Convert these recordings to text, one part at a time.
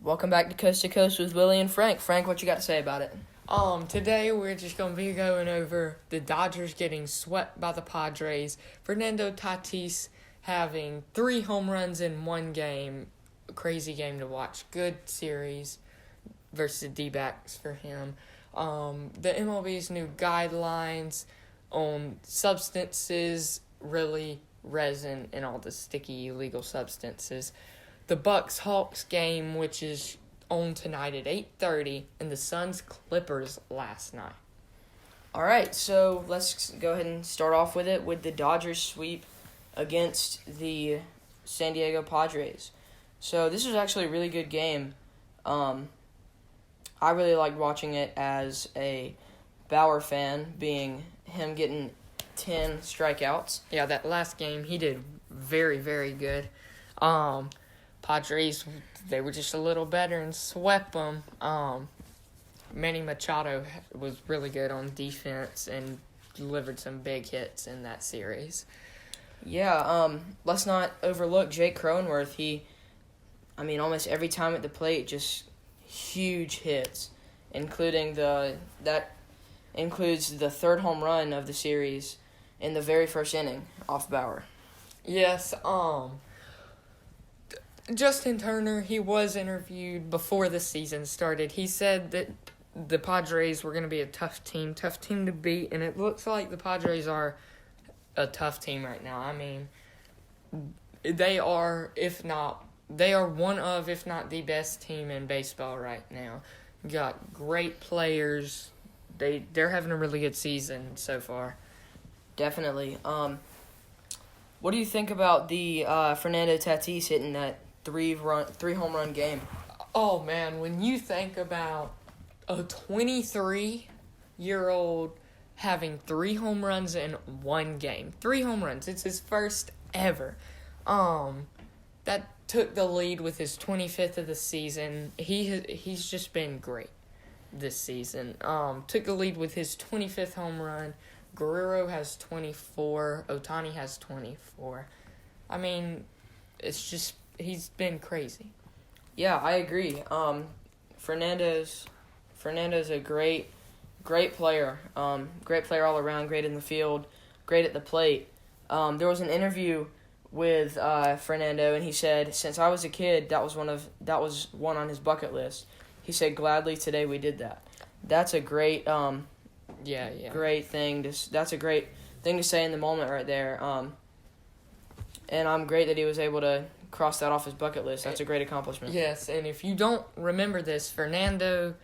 Welcome back to Coast with Willie and Frank. Frank, what you got to say about it? Today we're just going to be going over the Dodgers getting swept by the Padres. Fernando Tatis having 3 home runs in one game. A crazy game to watch. Good series versus the D-backs for him. The MLB's new guidelines on substances, really resin and all the sticky illegal substances. The Bucks-Hawks game, which is on tonight at 8:30, and the Suns-Clippers last night. All right, so let's go ahead and start off with it with the Dodgers sweep against the San Diego Padres. So this was actually a really good game. I really liked watching it as a Bauer fan, being him getting 10 strikeouts. Yeah, that last game, he did very, very good. Padres, they were just a little better and swept them. Manny Machado was really good on defense and delivered some big hits in that series. Yeah, let's not overlook Jake Cronenworth. Almost every time at the plate, just huge hits, including that includes the third home run of the series in the very first inning off Bauer. Yes, Justin Turner, he was interviewed before the season started. He said that the Padres were going to be a tough team to beat, and it looks like the Padres are a tough team right now. I mean, they are one of, if not the best team in baseball right now. Got great players. They're having a really good season so far. Definitely. What do you think about the Fernando Tatis hitting that three home run game? Oh man, when you think about a 23-year-old having 3 home runs in one game. 3 home runs. It's his first ever. That took the lead with his 25th of the season. He's just been great this season. Took the lead with his 25th home run. Guerrero has 24. Ohtani has 24. I mean, it's just, he's been crazy. Yeah, I agree. Fernando's a great player. Great player all around, great in the field, great at the plate. There was an interview with Fernando, and he said, since I was a kid, that was one on his bucket list. He said, gladly today we did that. That's a great great thing. That's a great thing to say in the moment right there. And I'm great that he was able to cross that off his bucket list. That's a great accomplishment. Yes, and if you don't remember this, Fernando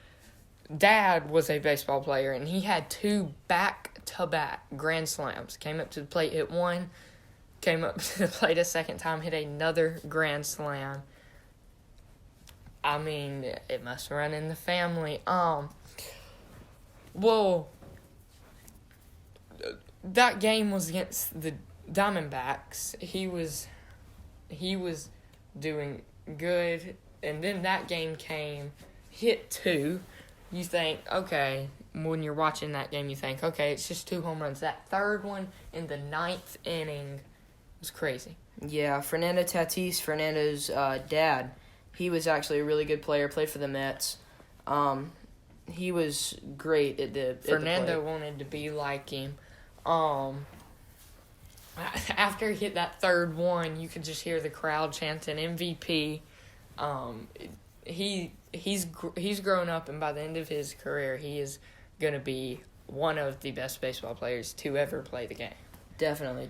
dad was a baseball player, and he had 2 back-to-back grand slams. Came up to the plate, hit one, came up to the plate a second time, hit another grand slam. I mean, it must run in the family. Well, that game was against the Diamondbacks. He was doing good, and then that game came, hit 2. You think, okay, when you're watching that game, you think, okay, it's just 2 home runs. That third one in the 9th inning was crazy. Yeah, Fernando Tatis, Fernando's dad, he was actually a really good player, played for the Mets. He was great at the Fernando wanted to be like him. After he hit that third one, you could just hear the crowd chanting MVP. He's grown up, and by the end of his career, he is going to be one of the best baseball players to ever play the game. Definitely.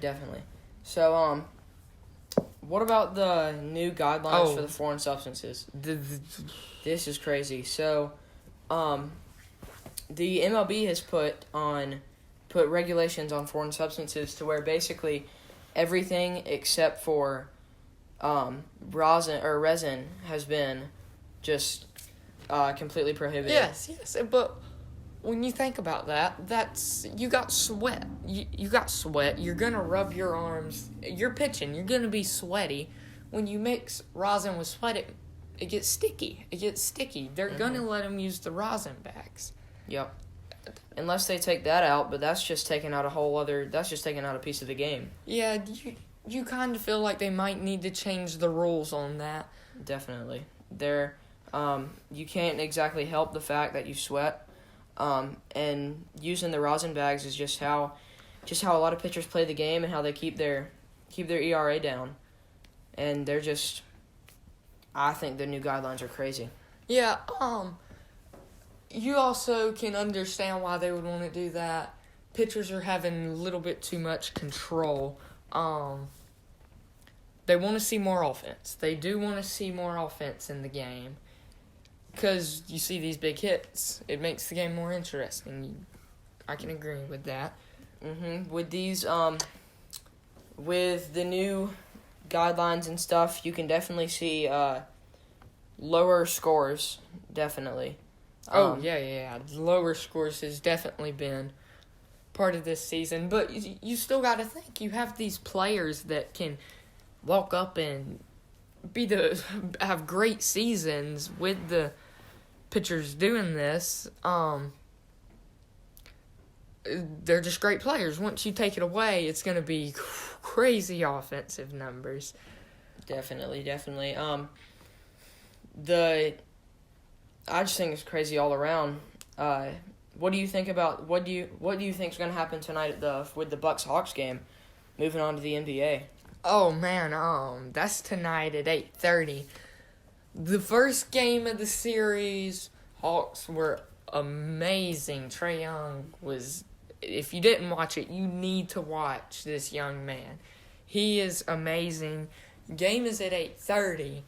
So, what about the new guidelines for the foreign substances? This is crazy. So, the MLB has put regulations on foreign substances to where basically everything except for resin has been just completely prohibited. Yes, but when you think about that, you got sweat. You got sweat. You're gonna rub your arms. You're pitching. You're gonna be sweaty. When you mix rosin with sweat, it gets sticky. They're gonna let them use the rosin bags. Yep. Unless they take that out, but that's just taking out a piece of the game. Yeah, you kind of feel like they might need to change the rules on that. Definitely. They're You can't exactly help the fact that you sweat. And using the rosin bags is just how a lot of pitchers play the game and how they keep their ERA down. And they're just, I think the new guidelines are crazy. Yeah, you also can understand why they would want to do that. Pitchers are having a little bit too much control. They want to see more offense. They do want to see more offense in the game. Because you see these big hits. It makes the game more interesting. I can agree with that. With these, with the new guidelines and stuff, you can definitely see lower scores, definitely. Yeah. Lower scores has definitely been part of this season. But you still got to think. You have these players that can walk up and have great seasons with the pitchers doing this. They're just great players. Once you take it away, it's going to be crazy offensive numbers. Definitely. I just think it's crazy all around. What do you think about what do you think is going to happen tonight with the Bucks-Hawks game? Moving on to the NBA. Oh man, that's tonight at 8:30. The first game of the series, Hawks were amazing. Trae Young was. If you didn't watch it, you need to watch this young man. He is amazing. Game is at 8:30.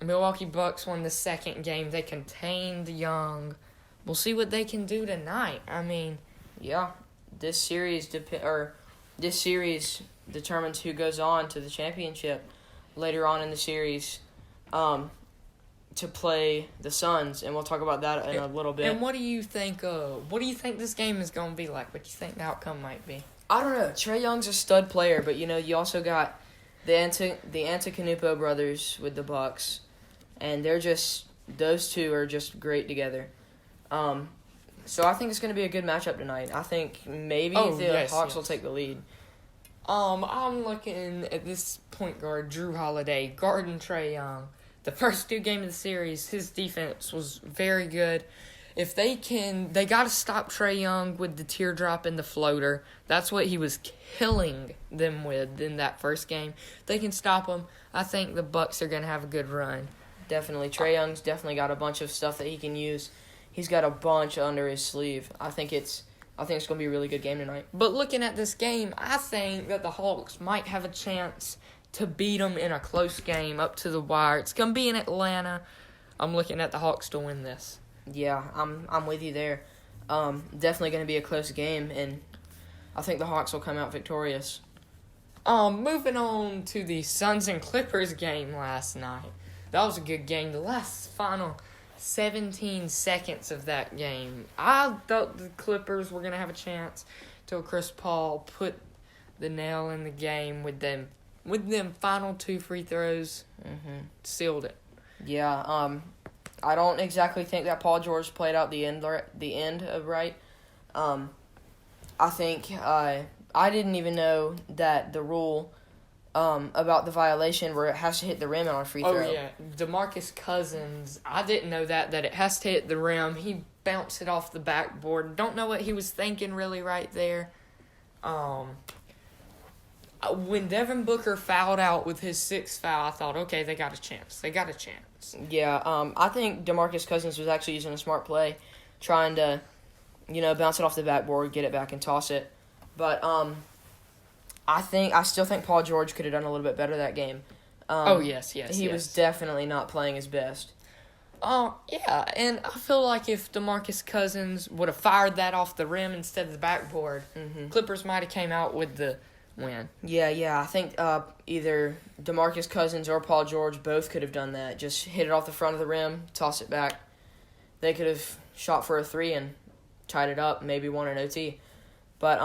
Milwaukee Bucks won the second game. They contained Young. We'll see what they can do tonight. I mean, yeah, this series determines who goes on to the championship later on in the series, to play the Suns, and we'll talk about that in a little bit. And what do you think? What do you think this game is going to be like? What do you think the outcome might be? I don't know. Trae Young's a stud player, but you also got the Antetokounmpo brothers with the Bucks, and those two are just great together. So I think it's going to be a good matchup tonight. I think maybe the Hawks will take the lead. I'm looking at this point guard, Drew Holiday, guarding Trae Young. The first two games of the series, his defense was very good. If they got to stop Trae Young with the teardrop and the floater. That's what he was killing them with in that first game. If they can stop him, I think the Bucks are going to have a good run. Definitely. Trae Young's definitely got a bunch of stuff that he can use. He's got a bunch under his sleeve. I think it's going to be a really good game tonight. But looking at this game, I think that the Hawks might have a chance to beat them in a close game up to the wire. It's going to be in Atlanta. I'm looking at the Hawks to win this. Yeah, I'm with you there. Definitely going to be a close game, and I think the Hawks will come out victorious. Moving on to the Suns and Clippers game last night. That was a good game. The last final 17 seconds of that game, I thought the Clippers were going to have a chance till Chris Paul put the nail in the game with them final two free throws. Sealed it. Yeah, I don't exactly think that Paul George played out the end right. I think I didn't even know that the rule about the violation where it has to hit the rim on a free throw. Oh yeah, DeMarcus Cousins. I didn't know that it has to hit the rim. He bounced it off the backboard. Don't know what he was thinking really right there. When Devin Booker fouled out with his sixth foul, I thought, okay, they got a chance. Yeah, I think DeMarcus Cousins was actually using a smart play, trying to, bounce it off the backboard, get it back, and toss it. But I still think Paul George could have done a little bit better that game. Yes. He was definitely not playing his best. Yeah, and I feel like if DeMarcus Cousins would have fired that off the rim instead of the backboard, Clippers might have came out with the win. Yeah. I think either DeMarcus Cousins or Paul George both could have done that. Just hit it off the front of the rim, toss it back. They could have shot for a three and tied it up, maybe won an OT. But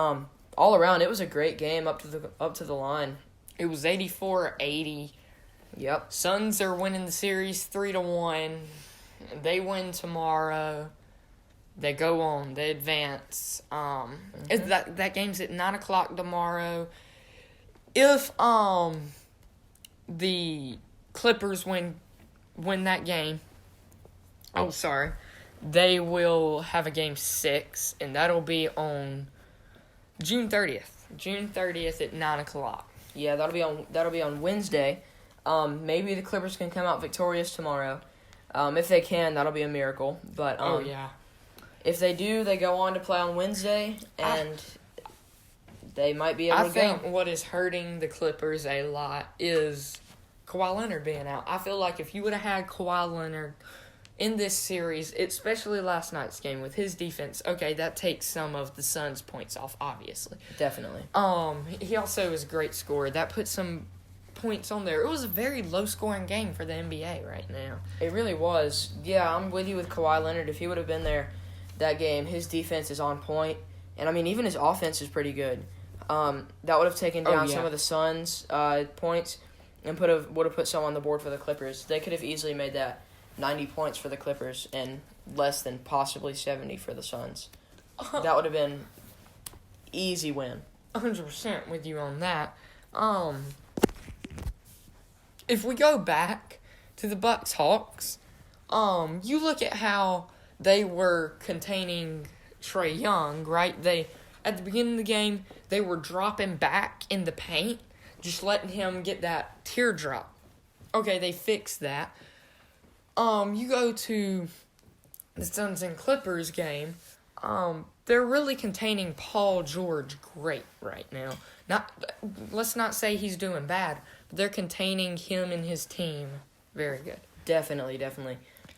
all around, it was a great game up to the line. It was 84-80. Yep. Suns are winning the series 3-1. They win tomorrow. They go on. They advance. That game's at 9:00 tomorrow. If the Clippers win win that game, they will have a game 6, and that'll be on June 30th. June 30th at 9 o'clock. Yeah, that'll be on Wednesday. Maybe the Clippers can come out victorious tomorrow. If they can, that'll be a miracle. But if they do, they go on to play on Wednesday, and they might be able to go. I think what is hurting the Clippers a lot is Kawhi Leonard being out. I feel like if you would have had Kawhi Leonard in this series, especially last night's game with his defense, okay, that takes some of the Suns' points off, obviously. Definitely. He also is a great scorer. That put some points on there. It was a very low-scoring game for the NBA right now. It really was. Yeah, I'm with you with Kawhi Leonard. If he would have been there that game, his defense is on point. And, I mean, even his offense is pretty good. That would have taken down some of the Suns' points and would have put some on the board for the Clippers. They could have easily made that 90 points for the Clippers and less than possibly 70 for the Suns. That would have been easy win. 100% with you on that. If we go back to the Bucks Hawks, you look at how they were containing Trae Young, right? At the beginning of the game, they were dropping back in the paint, just letting him get that teardrop. Okay, they fixed that. You go to the Suns and Clippers game, they're really containing Paul George great right now. Let's not say he's doing bad, but they're containing him and his team very good. Definitely.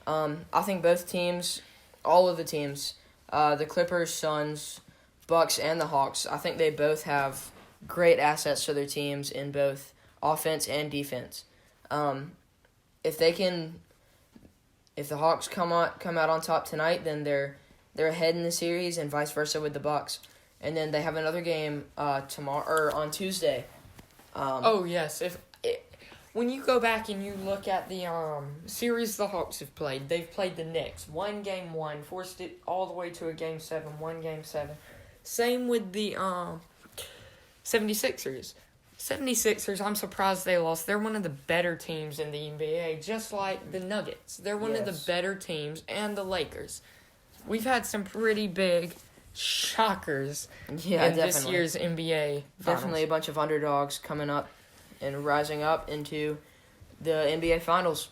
I think both teams, all of the teams, the Clippers, Suns, Bucks, and the Hawks, I think they both have great assets to their teams in both offense and defense. If the Hawks come out on top tonight, then they're ahead in the series, and vice versa with the Bucks. And then they have another game tomorrow or on Tuesday. Yes, when you go back and you look at the series the Hawks have played, they've played the Knicks. One game one, forced it all the way to a game 7, one game 7. Same with the 76ers. 76ers, I'm surprised they lost. They're one of the better teams in the NBA, just like the Nuggets. They're one of the better teams, and the Lakers. We've had some pretty big shockers this year's NBA Finals. Definitely a bunch of underdogs coming up and rising up into the NBA Finals.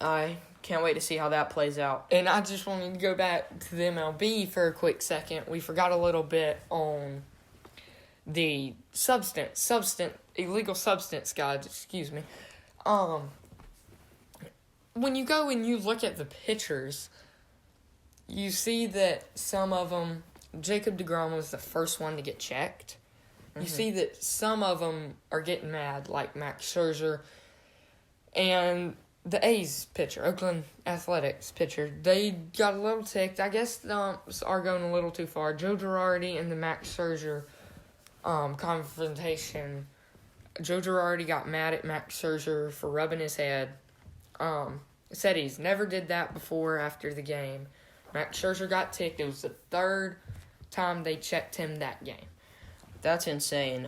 I can't wait to see how that plays out. And I just wanted to go back to the MLB for a quick second. We forgot a little bit on the illegal substance guide, excuse me. When you go and you look at the pitchers, you see that some of them, Jacob deGrom was the first one to get checked. You see that some of them are getting mad, like Max Scherzer and the A's pitcher, Oakland Athletics pitcher. They got a little ticked. I guess the umps are going a little too far. Joe Girardi and the Max Scherzer confrontation. Joe Girardi got mad at Max Scherzer for rubbing his head. Said he's never did that before after the game. Max Scherzer got ticked. It was the third time they checked him that game. That's insane.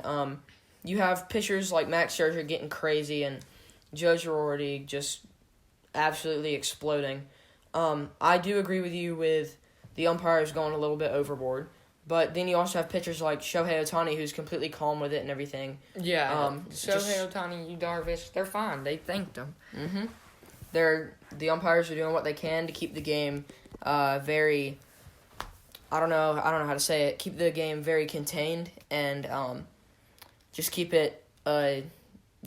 You have pitchers like Max Scherzer getting crazy and Joe Girardi just absolutely exploding. I do agree with you with the umpires going a little bit overboard. But then you also have pitchers like Shohei Ohtani, who's completely calm with it and everything. Yeah, Shohei Ohtani, Yu Darvish, they're fine. They thanked him. Mm-hmm. The umpires are doing what they can to keep the game very. I don't know how to say it. Keep the game very contained and just keep it the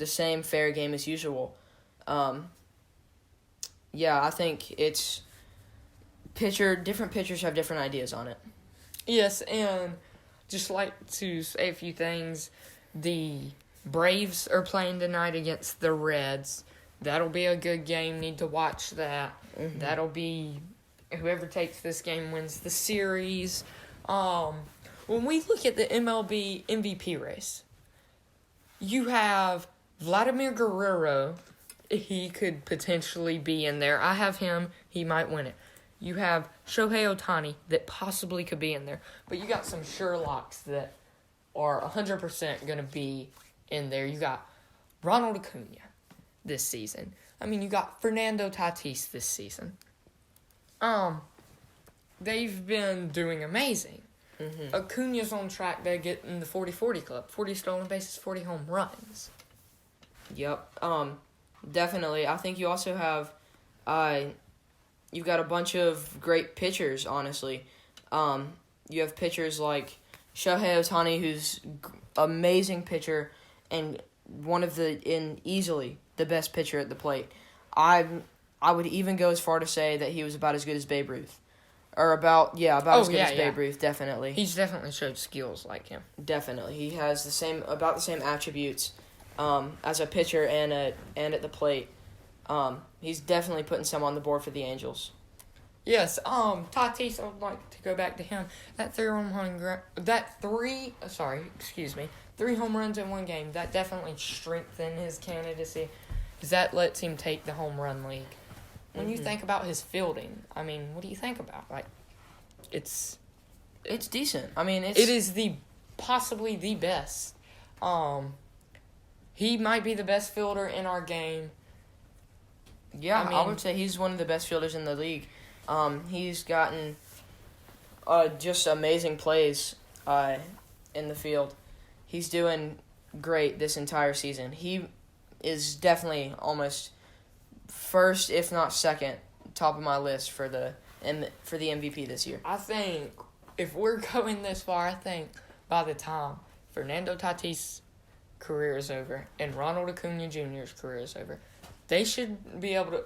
same fair game as usual. I think it's different pitchers have different ideas on it. Yes, and just like to say a few things, the Braves are playing tonight against the Reds. That'll be a good game. Need to watch that. Mm-hmm. That'll be whoever takes this game wins the series. When we look at the MLB MVP race, you have Vladimir Guerrero. He could potentially be in there. I have him. He might win it. You have Shohei Ohtani that possibly could be in there. But you got some Sherlocks that are 100% going to be in there. You got Ronald Acuna this season. I mean, you got Fernando Tatis this season. They've been doing amazing. Mm-hmm. Acuna's on track to get in the 40-40 club. 40 stolen bases, 40 home runs. Yep. Definitely. I think you also have, you've got a bunch of great pitchers. Honestly, you have pitchers like Shohei Ohtani, who's amazing pitcher and easily the best pitcher at the plate. I would even go as far to say that he was about as good as Babe Ruth. Or about as good as Babe Ruth, definitely. He's definitely showed skills like him. Definitely. He has about the same attributes as a pitcher and at the plate. He's definitely putting some on the board for the Angels. Yes, Tatis, I would like to go back to him. Three home runs in one game, that definitely strengthened his candidacy. Because that lets him take the home run league. When you think about his fielding, I mean, what do you think about? Like, it's decent. I mean, it is possibly the best. He might be the best fielder in our game. Yeah, I would say he's one of the best fielders in the league. He's gotten just amazing plays in the field. He's doing great this entire season. He is definitely almost first, if not second, top of my list for the MVP this year. I think if we're going this far, I think by the time Fernando Tatis' career is over and Ronald Acuna Jr.'s career is over, they should be able to,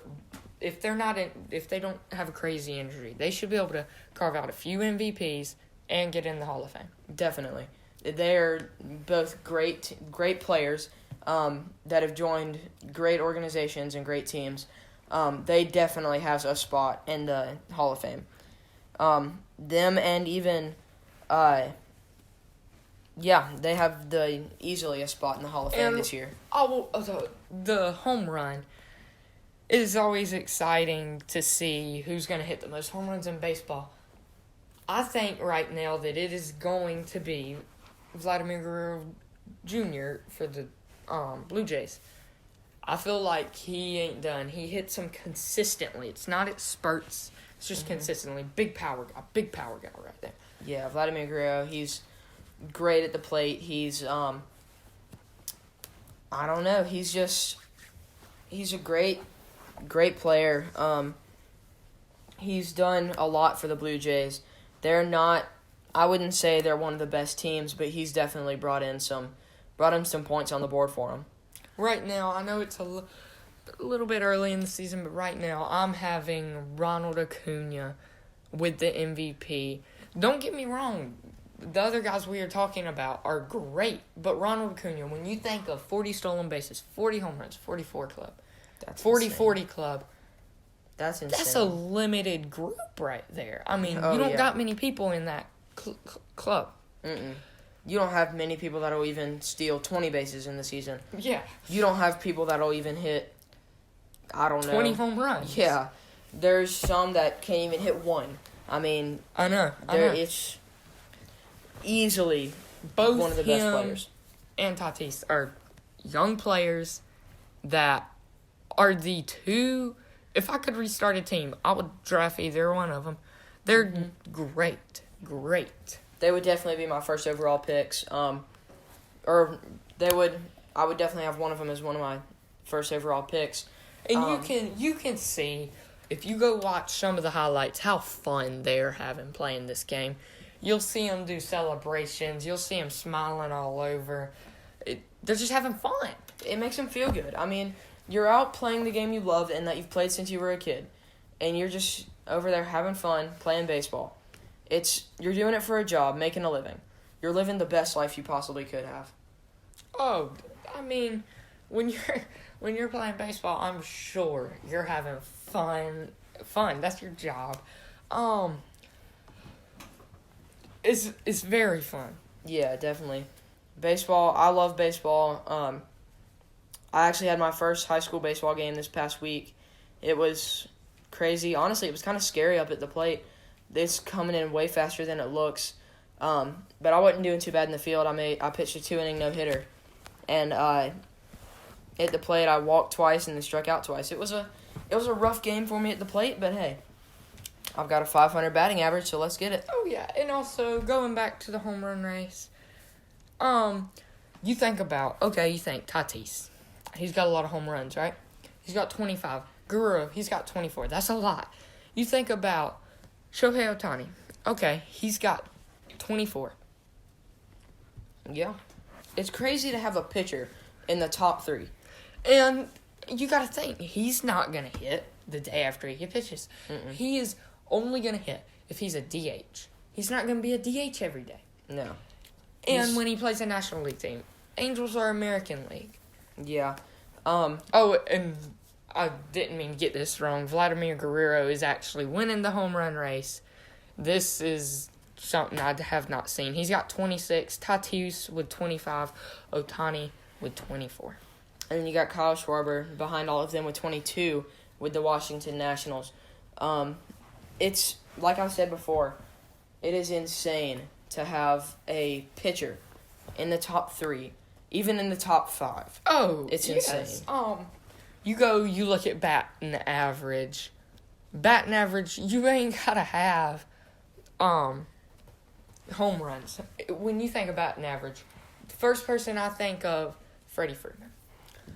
if they don't have a crazy injury, they should be able to carve out a few MVPs and get in the Hall of Fame. Definitely. They are both great players that have joined great organizations and great teams. They definitely have a spot in the Hall of Fame. Them and even, they have easily a spot in the Hall of Fame this year. The home run is always exciting to see who's going to hit the most home runs in baseball. I think right now that it is going to be Vladimir Guerrero Jr. for the Blue Jays. I feel like he ain't done. He hits them consistently. It's not at spurts. It's just consistently. Big power guy right there. Yeah, Vladimir Guerrero, he's great at the plate. He's, I don't know. He's a great player. He's done a lot for the Blue Jays. I wouldn't say they're one of the best teams, but he's definitely brought in some points on the board for them. Right now, I know it's a little bit early in the season, but right now I'm having Ronald Acuna with the MVP. Don't get me wrong, the other guys we are talking about are great, but Ronald Acuna, when you think of 40 stolen bases, 40 home runs, 44 club, 40-40 club, that's insane. That's a limited group right there. I mean, you don't got many people in that club. Mm-mm. You don't have many people that'll even steal 20 bases in the season. Yeah. You don't have people that'll even hit, 20 home runs. Yeah. There's some that can't even hit one. I mean, I know. It's easily both one of the best players. And Tatis are young players that are the two. If I could restart a team, I would draft either one of them. They're great. They would definitely be my first overall picks. I would definitely have one of them as one of my first overall picks. And you can see, if you go watch some of the highlights, how fun they're having playing this game. You'll see them do celebrations. You'll see them smiling all over. They're just having fun. It makes them feel good. I mean, you're out playing the game you love and that you've played since you were a kid. And you're just over there having fun, playing baseball. You're doing it for a job, making a living. You're living the best life you possibly could have. Oh, I mean, when you're playing baseball, I'm sure you're having fun. That's your job. It's very fun. Yeah, definitely. Baseball, I love baseball. I actually had my first high school baseball game this past week. It was crazy. Honestly, it was kind of scary up at the plate. It's coming in way faster than it looks. But I wasn't doing too bad in the field. I pitched a 2-inning no-hitter. And at the plate. I walked twice and then struck out twice. It was a rough game for me at the plate, but hey, I've got a 500 batting average, so let's get it. Oh, yeah. And also, going back to the home run race, you think Tatis. He's got a lot of home runs, right? He's got 25. Guerrero, he's got 24. That's a lot. You think about Shohei Ohtani. Okay, he's got 24. Yeah. It's crazy to have a pitcher in the top 3. And you got to think, he's not going to hit the day after he pitches. Mm-mm. He is only going to hit if he's a DH. He's not going to be a DH every day. No. And when he plays a National League team. Angels are American League. Yeah. Oh, and I didn't mean to get this wrong. Vladimir Guerrero is actually winning the home run race. This is something I have not seen. He's got 26, Tatis with 25, Ohtani with 24. And then you got Kyle Schwarber behind all of them with 22 with the Washington Nationals. It's, like I said before, it is insane to have a pitcher in the top 3, even in the top 5. Oh, it's insane. You look at batting average. Batting average, you ain't gotta have home runs. When you think about an average, the first person I think of, Freddie Freeman.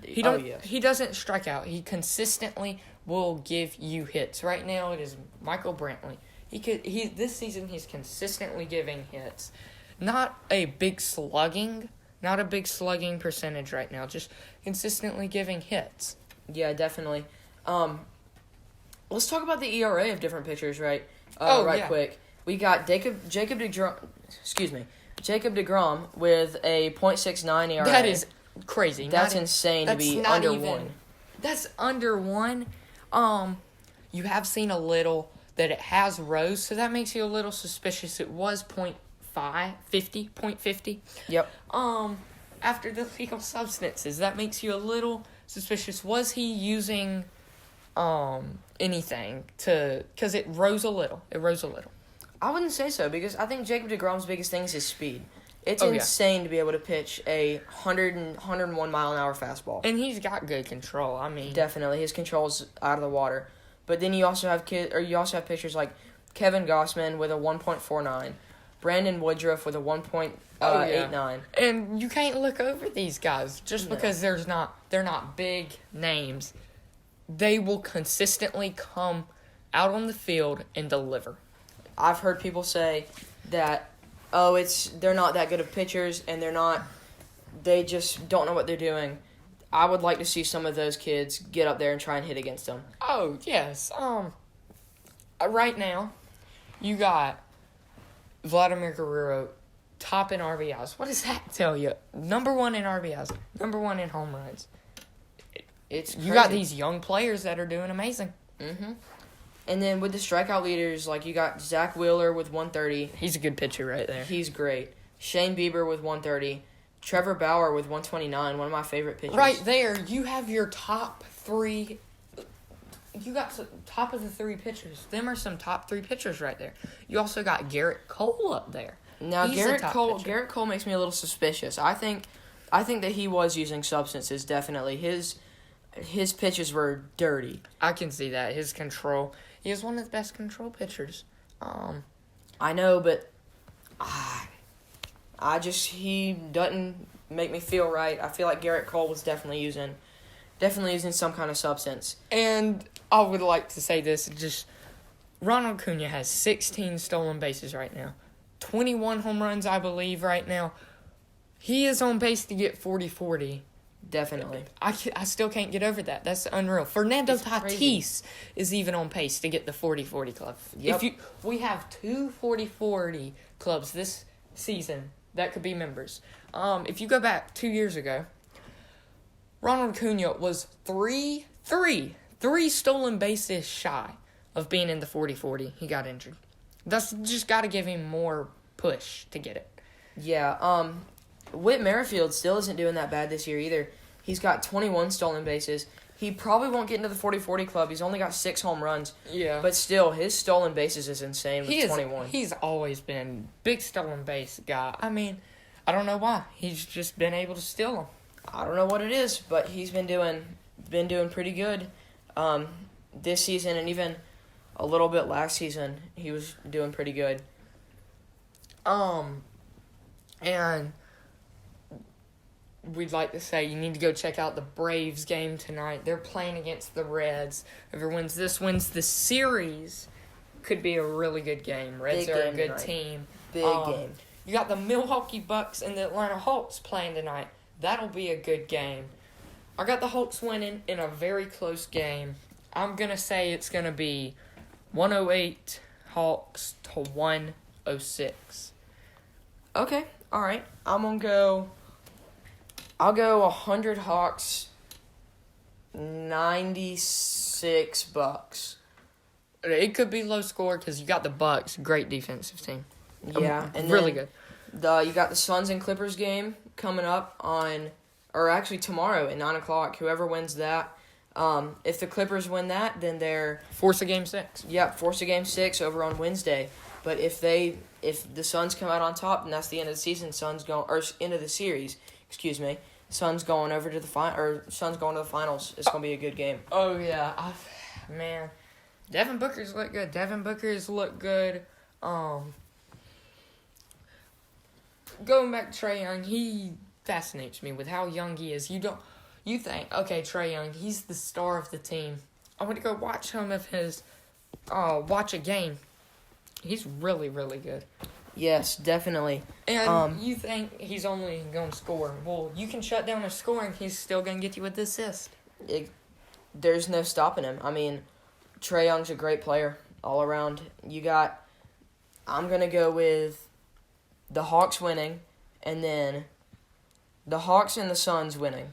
He doesn't strike out. He consistently will give you hits. Right now it is Michael Brantley. This season he's consistently giving hits. Not a big slugging percentage right now, just consistently giving hits. Yeah, definitely. Let's talk about the ERA of different pitchers, right? Quick. We got Jacob DeGrom with a .69 ERA. That is crazy. That's insane to be under 1. That's under 1. You have seen a little that it has rose, so that makes you a little suspicious. It was .50. Yep. After the legal substances, that makes you a little suspicious. Was he using anything because it rose a little. I wouldn't say so, because I think Jacob DeGrom's biggest thing is his speed. It's insane to be able to pitch a 101 mile an hour fastball. And he's got good control. I mean, definitely his control's out of the water. But then you also have pitchers like Kevin Gossman with a 1.49, Brandon Woodruff with a 1.89. And you can't look over these guys just because they're not big names. They will consistently come out on the field and deliver. I've heard people say that, they're not that good of pitchers, and they just don't know what they're doing. I would like to see some of those kids get up there and try and hit against them. Oh, yes. Right now, you got Vladimir Guerrero top in RBIs. What does that tell you? Number 1 in RBIs. Number 1 in home runs. It's crazy. You got these young players that are doing amazing. Mm-hmm. And then with the strikeout leaders, like you got Zach Wheeler with 130. He's a good pitcher right there. He's great. Shane Bieber with 130. Trevor Bauer with 129, one of my favorite pitchers. Right there, you have your top 3. You got some top of the 3 pitchers. Them are some top 3 pitchers right there. You also got Garrett Cole up there. Now Garrett Cole makes me a little suspicious. I think that he was using substances. Definitely, his pitches were dirty. I can see that. His control. He is one of the best control pitchers. I know, but he doesn't make me feel right. I feel like Garrett Cole was definitely using some kind of substance. And I would like to say this, Ronald Acuna has 16 stolen bases right now. 21 home runs, I believe, right now. He is on pace to get 40-40. Definitely. I still can't get over that. That's unreal. Fernando Tatis is even on pace to get the 40-40 club. Yep. We have 2 40-40 clubs this season that could be members. If you go back 2 years ago, Ronald Acuna was three stolen bases shy of being in the 40-40. He got injured. That's just got to give him more push to get it. Yeah, Whit Merrifield still isn't doing that bad this year either. He's got 21 stolen bases. He probably won't get into the 40-40 club. He's only got 6 home runs. Yeah. But still, his stolen bases is insane with 21. He's always been big stolen base guy. I mean, I don't know why. He's just been able to steal them. I don't know what it is, but he's been doing pretty good this season, and even a little bit last season. He was doing pretty good. And we'd like to say you need to go check out the Braves game tonight. They're playing against the Reds. Whoever wins this wins the series. Could be a really good game. Reds Big are a game good tonight. team. Big game. You got the Milwaukee Bucks and the Atlanta Hawks playing tonight. That'll be a good game. I got the Hawks winning in a very close game. I'm going to say it's going to be 108 Hawks to 106. Okay, all right. I'll go 100 Hawks, 96 Bucks. It could be low score because you got the Bucks. Great defensive team. Yeah, and really then good. You got the Suns and Clippers game coming up tomorrow at 9:00. Whoever wins that, if the Clippers win that, then they're Force a game 6. force a game 6 over on Wednesday. But if the Suns come out on top, then that's the end of the season. End of the series. Excuse me. Suns going over to Suns going to the finals. It's gonna be a good game. Oh, yeah. Man. Devin Booker's look good. Going back to Trae Young, he fascinates me with how young he is. You think, okay, Trae Young, he's the star of the team. I want to go watch watch a game. He's really, really good. Yes, definitely. And you think he's only going to score. Well, you can shut down his scoring. He's still going to get you with the assist. There's no stopping him. I mean, Trae Young's a great player all around. I'm going to go with the Hawks winning, and then the Hawks and the Suns winning.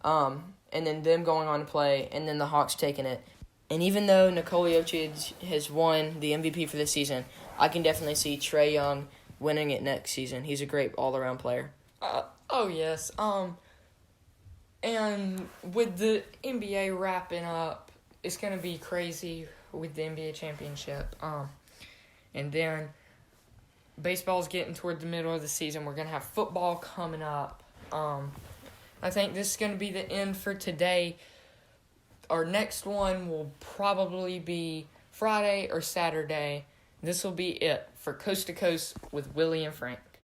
And then them going on to play, and then the Hawks taking it. And even though Nikola Jokic has won the MVP for this season, I can definitely see Trae Young winning it next season. He's a great all-around player. Oh, yes. And with the NBA wrapping up, it's going to be crazy with the NBA championship. And then baseball's getting toward the middle of the season. We're going to have football coming up. I think this is going to be the end for today. Our next one will probably be Friday or Saturday. This will be it for Coast to Coast with Willie and Frank.